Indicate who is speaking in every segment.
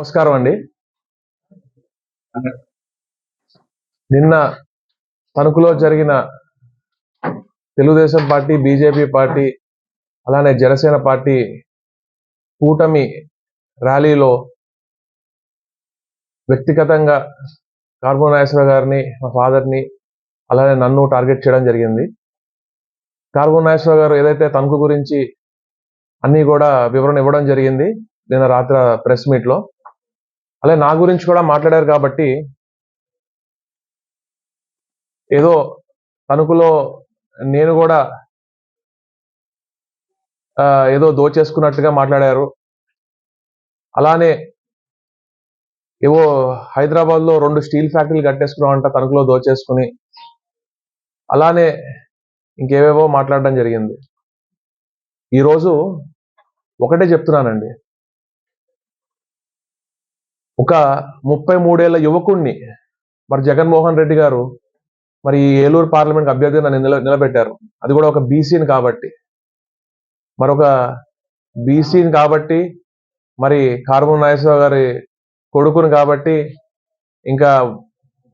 Speaker 1: నమస్కారం అండి. నిన్న తణుకులో జరిగిన తెలుగుదేశం పార్టీ, బీజేపీ పార్టీ, అలానే జనసేన పార్టీ కూటమి ర్యాలీలో వ్యక్తిగతంగా కార్బో నాగేశ్వరరావు గారిని, మా ఫాదర్ని, అలానే నన్ను టార్గెట్ చేయడం జరిగింది. కార్బో నాగేశ్వరరావు గారు ఏదైతే తణుకు గురించి అన్నీ కూడా వివరణ ఇవ్వడం జరిగింది నిన్న రాత్రి ప్రెస్ మీట్లో, అలాగే నా గురించి కూడా మాట్లాడారు. కాబట్టి ఏదో తణుకులో నేను కూడా ఏదో దోచేసుకున్నట్టుగా మాట్లాడారు. అలానే ఏవో హైదరాబాద్లో 2 స్టీల్ ఫ్యాక్టరీలు కట్టేసుకున్నామంట తణుకులో దోచేసుకుని, అలానే ఇంకేవేవో మాట్లాడడం జరిగింది. ఈరోజు ఒకటే చెప్తున్నానండి, ఒక 33 ఏళ్ల యువకుణ్ణి మరి జగన్మోహన్ రెడ్డి గారు మరి ఏలూరు పార్లమెంట్ అభ్యర్థిగా నన్ను నిలబెట్టారు. అది కూడా ఒక బీసీని కాబట్టి, మరొక బీసీని కాబట్టి, మరి కార్బో నాగేశ్వరరావు గారి కొడుకుని కాబట్టి ఇంకా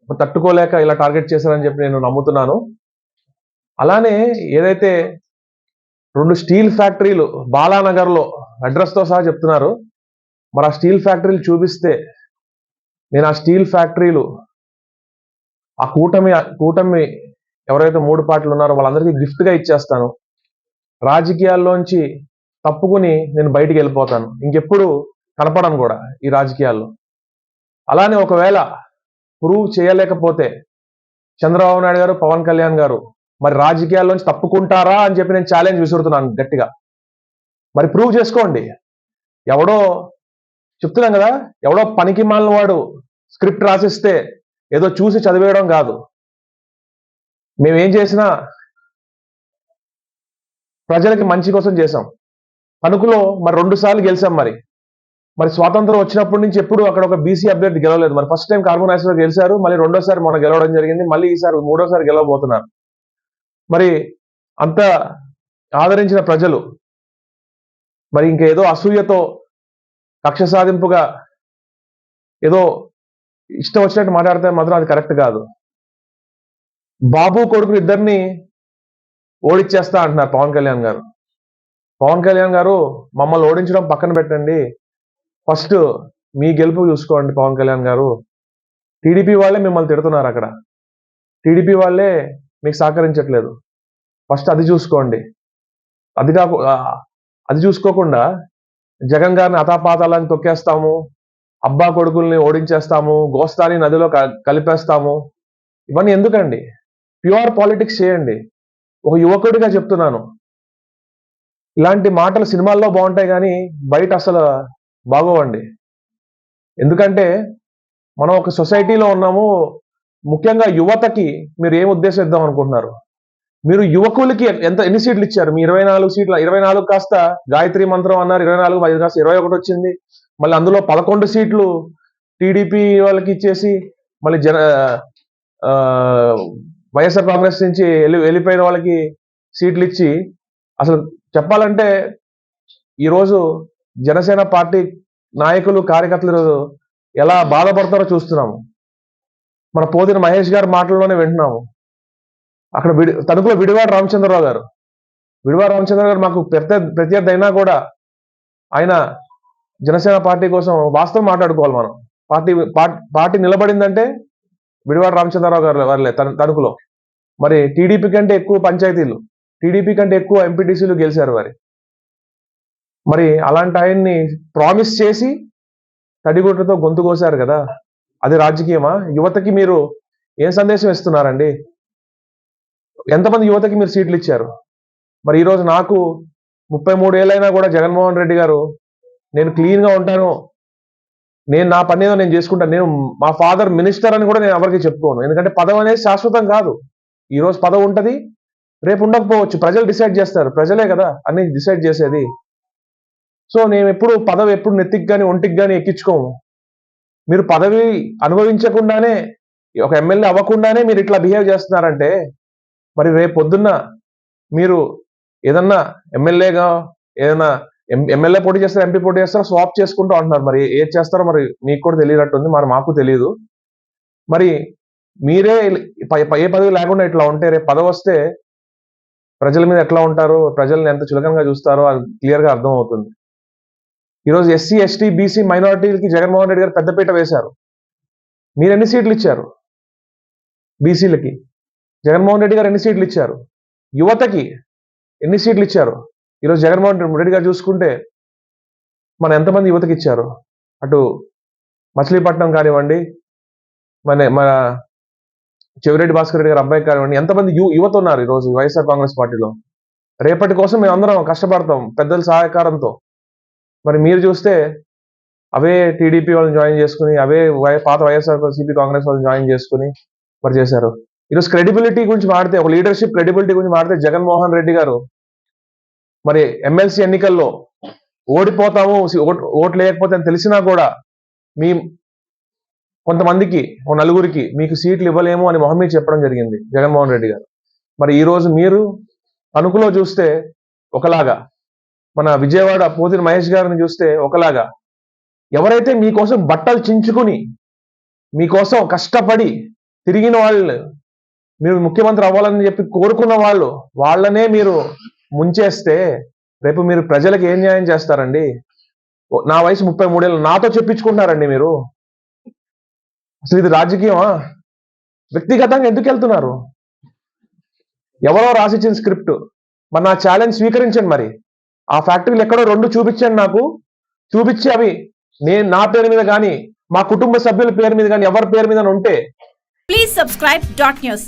Speaker 1: తట్టుకోలేక ఇలా టార్గెట్ చేశారని చెప్పి నేను నమ్ముతున్నాను. అలానే ఏదైతే 2 స్టీల్ ఫ్యాక్టరీలు బాలానగర్లో అడ్రస్తో సహా చెప్తున్నారు, మరి ఆ స్టీల్ ఫ్యాక్టరీలు చూపిస్తే నేను ఆ స్టీల్ ఫ్యాక్టరీలు ఆ కూటమి ఎవరైతే 3 పార్టీలు ఉన్నారో వాళ్ళందరికీ గిఫ్ట్గా ఇచ్చేస్తాను. రాజకీయాల్లోంచి తప్పుకుని నేను బయటికి వెళ్ళిపోతాను, ఇంకెప్పుడు కనపడను కూడా ఈ రాజకీయాల్లో. అలానే ఒకవేళ ప్రూవ్ చేయలేకపోతే చంద్రబాబు నాయుడు గారు, పవన్ కళ్యాణ్ గారు మరి రాజకీయాల్లోంచి తప్పుకుంటారా అని చెప్పి నేను ఛాలెంజ్ విసురుతున్నాను గట్టిగా. మరి ప్రూవ్ చేసుకోండి. ఎవడో చెప్తున్నాం కదా, ఎవడో పనికి మాలిన వాడు స్క్రిప్ట్ రాసిస్తే ఏదో చూసి చదివేయడం కాదు. మేమేం చేసినా ప్రజలకి మంచి కోసం చేసాం. తణుకులో మరి 2 సార్లు గెలిచాం. మరి స్వాతంత్రం వచ్చినప్పటి నుంచి ఎప్పుడు అక్కడ ఒక బీసీ అభ్యర్థి గెలవలేదు. మరి ఫస్ట్ టైం కార్బో నాగేశ్వరరావు గెలిచారు, మళ్ళీ రెండోసారి మొన్న గెలవడం జరిగింది, మళ్ళీ ఈసారి 3వ సారి గెలవబోతున్నారు. మరి అంత ఆదరించిన ప్రజలు మరి ఇంకేదో అసూయతో కక్ష సాధింపుగా ఏదో ఇష్టం వచ్చినట్టు మాట్లాడితే మాత్రం అది కరెక్ట్ కాదు. బాబు కొడుకులు ఇద్దరిని ఓడించేస్తా అంటున్నారు పవన్ కళ్యాణ్ గారు. పవన్ కళ్యాణ్ గారు మమ్మల్ని ఓడించడం పక్కన పెట్టండి, ఫస్ట్ మీ గెలుపు చూసుకోండి. పవన్ కళ్యాణ్ గారు, టీడీపీ వాళ్ళే మిమ్మల్ని తిడుతున్నారు, అక్కడ టీడీపీ వాళ్ళే మీకు సహకరించట్లేదు, ఫస్ట్ అది చూసుకోండి. అది చూసుకోకుండా జగన్ గారిని అతాపాతాలని తొక్కేస్తాము, అబ్బా కొడుకుల్ని ఓడించేస్తాము, గోస్తాని నదిలో కలిపేస్తాము, ఇవన్నీ ఎందుకండి? ప్యూర్ పాలిటిక్స్ చేయండి. ఒక యువకుడిగా చెప్తున్నాను, ఇలాంటి మాటలు సినిమాల్లో బాగుంటాయి కానీ బయట అసలు బాగోవండి. ఎందుకంటే మనం ఒక సొసైటీలో ఉన్నాము. ముఖ్యంగా యువతకి మీరు ఏం ఉద్దేశం ఇద్దాం అనుకుంటున్నారు? మీరు యువకులకి ఎన్ని సీట్లు ఇచ్చారు? మీ 24 సీట్లు, 24 కాస్త గాయత్రి మంత్రం అన్నారు, 24 5 కాస్త 21 వచ్చింది. మళ్ళీ అందులో 11 సీట్లు టీడీపీ వాళ్ళకి ఇచ్చేసి మళ్ళీ వైఎస్ఆర్ కాంగ్రెస్ నుంచి వెళ్ళిపోయిన వాళ్ళకి సీట్లు ఇచ్చి, అసలు చెప్పాలంటే ఈరోజు జనసేన పార్టీ నాయకులు, కార్యకర్తలు ఎలా బాధపడతారో చూస్తున్నాము. మన పోతిన మహేష్ గారి మాటల్లోనే వింటున్నాము. అక్కడ తణుకులో విడివాడ రామచంద్రరావు గారు మాకు ప్రత్యర్థి అయినా కూడా ఆయన జనసేన పార్టీ కోసం వాస్తవం మాట్లాడుకోవాలి. మనం పార్టీ నిలబడిందంటే విడివాడ రామచంద్రరావు గారు వారిలే తణుకులో. మరి టీడీపీ కంటే ఎక్కువ పంచాయతీలు, టీడీపీ కంటే ఎక్కువ ఎంపీటీసీలు గెలిచారు వారి. మరి అలాంటి ఆయన్ని ప్రామిస్ చేసి తడిగుడ్డతో గొంతు కోసారు కదా, అది రాజకీయమా? యువతకి మీరు ఏం సందేశం ఇస్తున్నారండి? ఎంతమంది యువతకి మీరు సీట్లు ఇచ్చారు? మరి ఈరోజు నాకు 33 ఏళ్ళైనా కూడా జగన్మోహన్ రెడ్డి గారు, నేను క్లీన్గా ఉంటాను, నేను నా పని ఏదో నేను చేసుకుంటాను, నేను మా ఫాదర్ మినిస్టర్ అని కూడా నేను ఎవరికి చెప్పుకోను. ఎందుకంటే పదవి అనేది శాశ్వతం కాదు. ఈరోజు పదవి ఉంటుంది, రేపు ఉండకపోవచ్చు. ప్రజలు డిసైడ్ చేస్తారు, ప్రజలే కదా అన్ని డిసైడ్ చేసేది. సో నేను పదవి ఎప్పుడు నెత్తికి కానీ ఒంటికి కానీ ఎక్కించుకోము. మీరు పదవి అనుభవించకుండానే, ఒక ఎమ్మెల్యే అవ్వకుండానే మీరు ఇట్లా బిహేవ్ చేస్తున్నారంటే, మరి రేపు పొద్దున్న మీరు ఏదన్నా ఎమ్మెల్యేగా ఏదైనా ఎమ్మెల్యే పోటీ చేస్తారు, ఎంపీ పోటీ చేస్తారు, స్వాప్ చేసుకుంటూ అంటున్నారు. మరి ఏది చేస్తారో మరి మీకు కూడా తెలియనట్టుంది, మరి మాకు తెలియదు. మరి మీరే ఏ పదవి లేకుండా ఇట్లా ఉంటే రేపు పదవి వస్తే ప్రజల మీద ఎట్లా ఉంటారో, ప్రజల్ని ఎంత చులకనగా చూస్తారో అది క్లియర్ గా అర్థం అవుతుంది. ఈరోజు ఎస్సీ, ఎస్టీ, బీసీ, మైనారిటీలకి జగన్మోహన్ రెడ్డి గారు పెద్దపీట వేశారు. మీరు ఎన్ని సీట్లు ఇచ్చారు? బీసీలకి జగన్మోహన్ రెడ్డి గారు ఎన్ని సీట్లు ఇచ్చారు? యువతకి ఎన్ని సీట్లు ఇచ్చారు? ఈరోజు జగన్మోహన్ రెడ్డి గారు చూసుకుంటే మన ఎంతమంది యువతకి ఇచ్చారు? అటు మచిలీపట్నం కానివ్వండి, మన చెవిరెడ్డి భాస్కర్ రెడ్డి గారు అబ్బాయి కానివ్వండి, ఎంతమంది యువత ఉన్నారు ఈరోజు వైఎస్ఆర్ కాంగ్రెస్ పార్టీలో. రేపటి కోసం మేము అందరం కష్టపడతాం పెద్దల సహకారంతో. మరి మీరు చూస్తే అవే టీడీపీ వాళ్ళని జాయిన్ చేసుకుని, అవే పాత వైఎస్ఆర్ సిపి కాంగ్రెస్ వాళ్ళని జాయిన్ చేసుకుని మరి చేశారు. ఈరోజు క్రెడిబిలిటీ గురించి మాడితే, ఒక లీడర్షిప్ క్రెడిబిలిటీ గురించి మాడితే జగన్మోహన్ రెడ్డి గారు మరి ఎమ్మెల్సీ ఎన్నికల్లో ఓడిపోతాము, ఓట్లు లేకపోతే అని తెలిసినా కూడా మీ కొంతమందికి, నలుగురికి మీకు సీట్లు ఇవ్వలేము అని మొహం మీద చెప్పడం జరిగింది జగన్మోహన్ రెడ్డి గారు. మరి ఈ రోజు మీరు తణుకులో చూస్తే ఒకలాగా, మన విజయవాడ పోతిన మహేష్ గారిని చూస్తే ఒకలాగా, ఎవరైతే మీకోసం బట్టలు చించుకుని మీకోసం కష్టపడి తిరిగిన వాళ్ళు, మీరు ముఖ్యమంత్రి అవ్వాలని చెప్పి కోరుకున్న వాళ్ళనే మీరు ముంచేస్తే రేపు మీరు ప్రజలకు ఏం న్యాయం చేస్తారండి? నా వయసు 33 ఏళ్ళు, నాతో చెప్పించుకుంటున్నారండి మీరు. అసలు ఇది రాజకీయమా? వ్యక్తిగతంగా ఎందుకు వెళ్తున్నారు? ఎవరో రాసిచ్చిన స్క్రిప్ట్. మరి నా ఛాలెంజ్ స్వీకరించండి. మరి ఆ ఫ్యాక్టరీలు ఎక్కడో 2 చూపించండి నాకు. చూపించి అవి నా పేరు మీద కానీ, మా కుటుంబ సభ్యుల పేరు మీద కానీ, ఎవరి పేరు మీద ఉంటే
Speaker 2: ప్లీజ్ సబ్స్క్రైబ్ .న్యూస్.